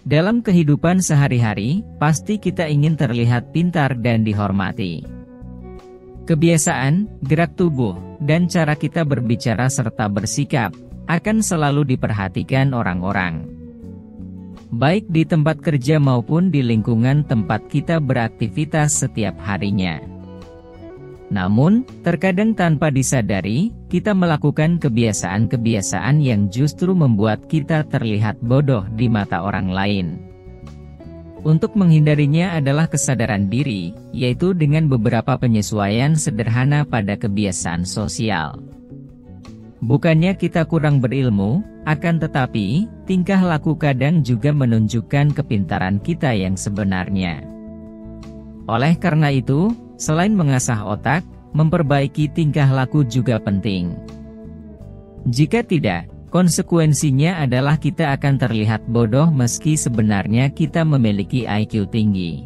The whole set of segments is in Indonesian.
Dalam kehidupan sehari-hari, pasti kita ingin terlihat pintar dan dihormati. Kebiasaan, gerak tubuh, dan cara kita berbicara serta bersikap akan selalu diperhatikan orang-orang. Baik di tempat kerja maupun di lingkungan tempat kita beraktivitas setiap harinya. Namun, terkadang tanpa disadari, kita melakukan kebiasaan-kebiasaan yang justru membuat kita terlihat bodoh di mata orang lain. Untuk menghindarinya adalah kesadaran diri, yaitu dengan beberapa penyesuaian sederhana pada kebiasaan sosial. Bukannya kita kurang berilmu, akan tetapi, tingkah laku kadang juga menunjukkan kepintaran kita yang sebenarnya. Oleh karena itu, selain mengasah otak, memperbaiki tingkah laku juga penting. Jika tidak, konsekuensinya adalah kita akan terlihat bodoh meski sebenarnya kita memiliki IQ tinggi.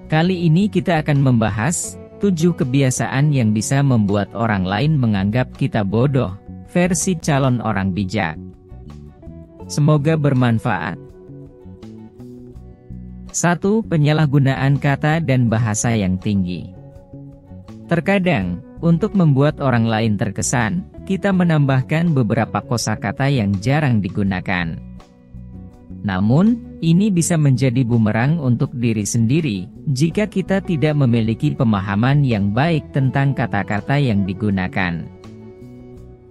Kali ini kita akan membahas 7 kebiasaan yang bisa membuat orang lain menganggap kita bodoh, versi calon orang bijak. Semoga bermanfaat. 1. Penyalahgunaan kata dan bahasa yang tinggi. Terkadang, untuk membuat orang lain terkesan, kita menambahkan beberapa kosakata yang jarang digunakan. Namun, ini bisa menjadi bumerang untuk diri sendiri, jika kita tidak memiliki pemahaman yang baik tentang kata-kata yang digunakan.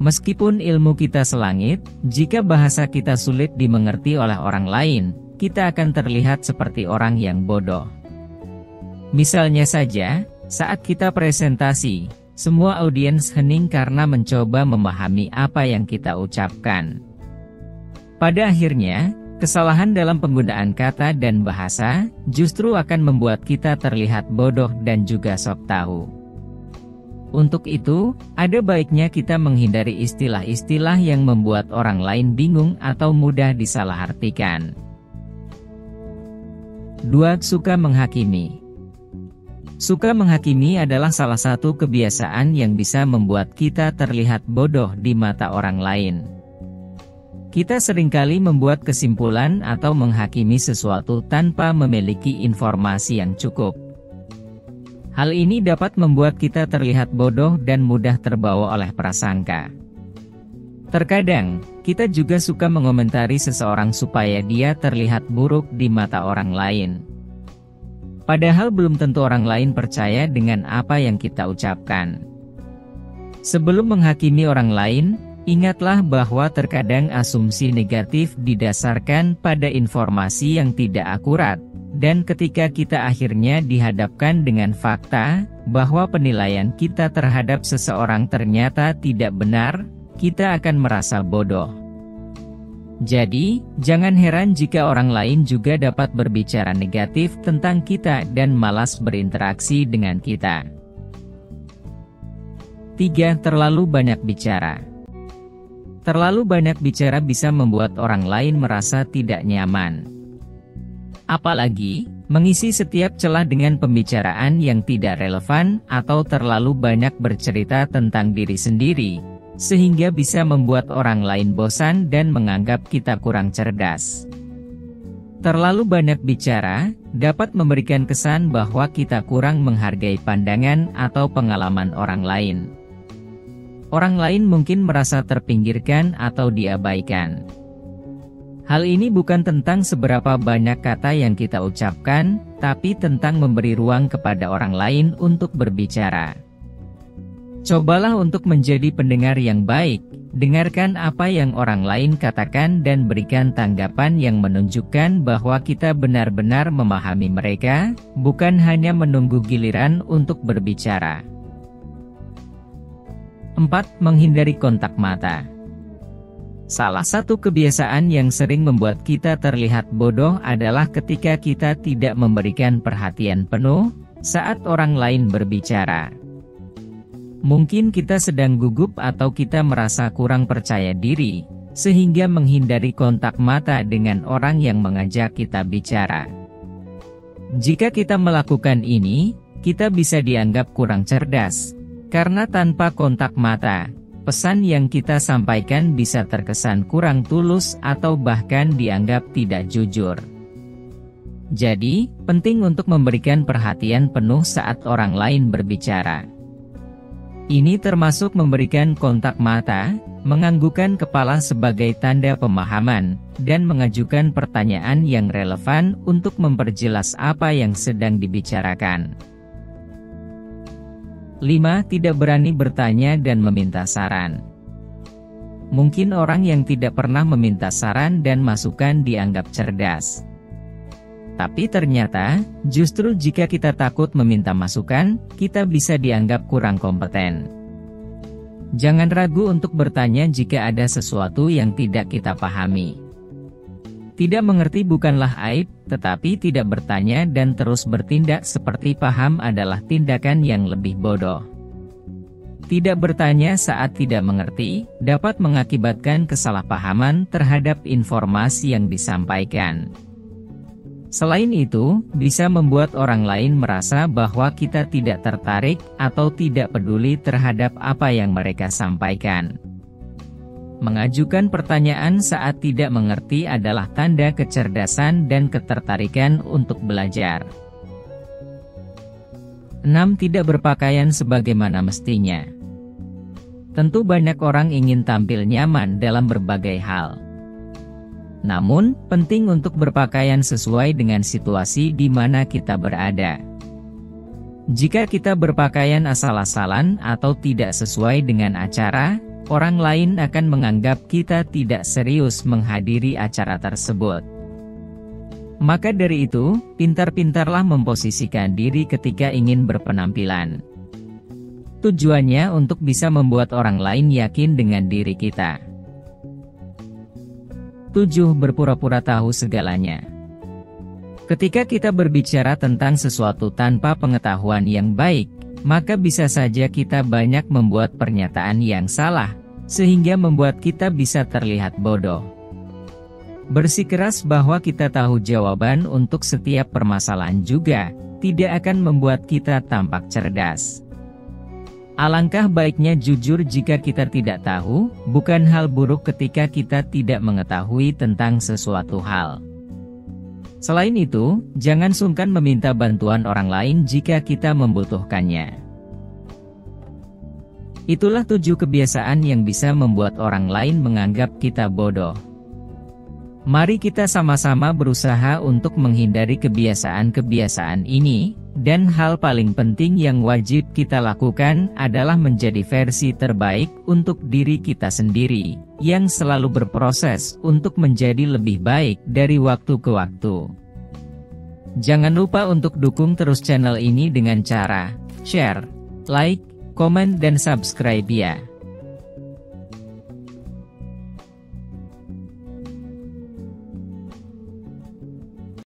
Meskipun ilmu kita selangit, jika bahasa kita sulit dimengerti oleh orang lain, kita akan terlihat seperti orang yang bodoh. Misalnya saja, saat kita presentasi, semua audiens hening karena mencoba memahami apa yang kita ucapkan. Pada akhirnya, kesalahan dalam penggunaan kata dan bahasa justru akan membuat kita terlihat bodoh dan juga sok tahu. Untuk itu, ada baiknya kita menghindari istilah-istilah yang membuat orang lain bingung atau mudah disalahartikan. 2. Suka menghakimi. Suka menghakimi adalah salah satu kebiasaan yang bisa membuat kita terlihat bodoh di mata orang lain. Kita seringkali membuat kesimpulan atau menghakimi sesuatu tanpa memiliki informasi yang cukup. Hal ini dapat membuat kita terlihat bodoh dan mudah terbawa oleh prasangka. Terkadang, kita juga suka mengomentari seseorang supaya dia terlihat buruk di mata orang lain. Padahal belum tentu orang lain percaya dengan apa yang kita ucapkan. Sebelum menghakimi orang lain, ingatlah bahwa terkadang asumsi negatif didasarkan pada informasi yang tidak akurat, dan ketika kita akhirnya dihadapkan dengan fakta bahwa penilaian kita terhadap seseorang ternyata tidak benar, kita akan merasa bodoh. Jadi, jangan heran jika orang lain juga dapat berbicara negatif tentang kita dan malas berinteraksi dengan kita. 3. Terlalu banyak bicara. Terlalu banyak bicara bisa membuat orang lain merasa tidak nyaman. Apalagi, mengisi setiap celah dengan pembicaraan yang tidak relevan atau terlalu banyak bercerita tentang diri sendiri, sehingga bisa membuat orang lain bosan dan menganggap kita kurang cerdas. Terlalu banyak bicara dapat memberikan kesan bahwa kita kurang menghargai pandangan atau pengalaman orang lain. Orang lain mungkin merasa terpinggirkan atau diabaikan. Hal ini bukan tentang seberapa banyak kata yang kita ucapkan, tapi tentang memberi ruang kepada orang lain untuk berbicara. Cobalah untuk menjadi pendengar yang baik, dengarkan apa yang orang lain katakan dan berikan tanggapan yang menunjukkan bahwa kita benar-benar memahami mereka, bukan hanya menunggu giliran untuk berbicara. 4. Menghindari kontak mata. Salah satu kebiasaan yang sering membuat kita terlihat bodoh adalah ketika kita tidak memberikan perhatian penuh saat orang lain berbicara. Mungkin kita sedang gugup atau kita merasa kurang percaya diri, sehingga menghindari kontak mata dengan orang yang mengajak kita bicara. Jika kita melakukan ini, kita bisa dianggap kurang cerdas, karena tanpa kontak mata, pesan yang kita sampaikan bisa terkesan kurang tulus atau bahkan dianggap tidak jujur. Jadi, penting untuk memberikan perhatian penuh saat orang lain berbicara. Ini termasuk memberikan kontak mata, menganggukkan kepala sebagai tanda pemahaman, dan mengajukan pertanyaan yang relevan untuk memperjelas apa yang sedang dibicarakan. 5. Tidak berani bertanya dan meminta saran. Mungkin orang yang tidak pernah meminta saran dan masukan dianggap cerdas. Tapi ternyata, justru jika kita takut meminta masukan, kita bisa dianggap kurang kompeten. Jangan ragu untuk bertanya jika ada sesuatu yang tidak kita pahami. Tidak mengerti bukanlah aib, tetapi tidak bertanya dan terus bertindak seperti paham adalah tindakan yang lebih bodoh. Tidak bertanya saat tidak mengerti, dapat mengakibatkan kesalahpahaman terhadap informasi yang disampaikan. Selain itu, bisa membuat orang lain merasa bahwa kita tidak tertarik atau tidak peduli terhadap apa yang mereka sampaikan. Mengajukan pertanyaan saat tidak mengerti adalah tanda kecerdasan dan ketertarikan untuk belajar. 6. Tidak berpakaian sebagaimana mestinya. Tentu banyak orang ingin tampil nyaman dalam berbagai hal. Namun, penting untuk berpakaian sesuai dengan situasi di mana kita berada. Jika kita berpakaian asal-asalan atau tidak sesuai dengan acara, orang lain akan menganggap kita tidak serius menghadiri acara tersebut. Maka dari itu, pintar-pintarlah memposisikan diri ketika ingin berpenampilan. Tujuannya untuk bisa membuat orang lain yakin dengan diri kita. 7. Berpura-pura tahu segalanya. Ketika kita berbicara tentang sesuatu tanpa pengetahuan yang baik, maka bisa saja kita banyak membuat pernyataan yang salah, sehingga membuat kita bisa terlihat bodoh. Bersikeras bahwa kita tahu jawaban untuk setiap permasalahan juga, tidak akan membuat kita tampak cerdas. Alangkah baiknya jujur jika kita tidak tahu, bukan hal buruk ketika kita tidak mengetahui tentang sesuatu hal. Selain itu, jangan sungkan meminta bantuan orang lain jika kita membutuhkannya. Itulah 7 kebiasaan yang bisa membuat orang lain menganggap kita bodoh. Mari kita sama-sama berusaha untuk menghindari kebiasaan-kebiasaan ini. Dan hal paling penting yang wajib kita lakukan adalah menjadi versi terbaik untuk diri kita sendiri, yang selalu berproses untuk menjadi lebih baik dari waktu ke waktu. Jangan lupa untuk dukung terus channel ini dengan cara share, like, komen dan subscribe ya.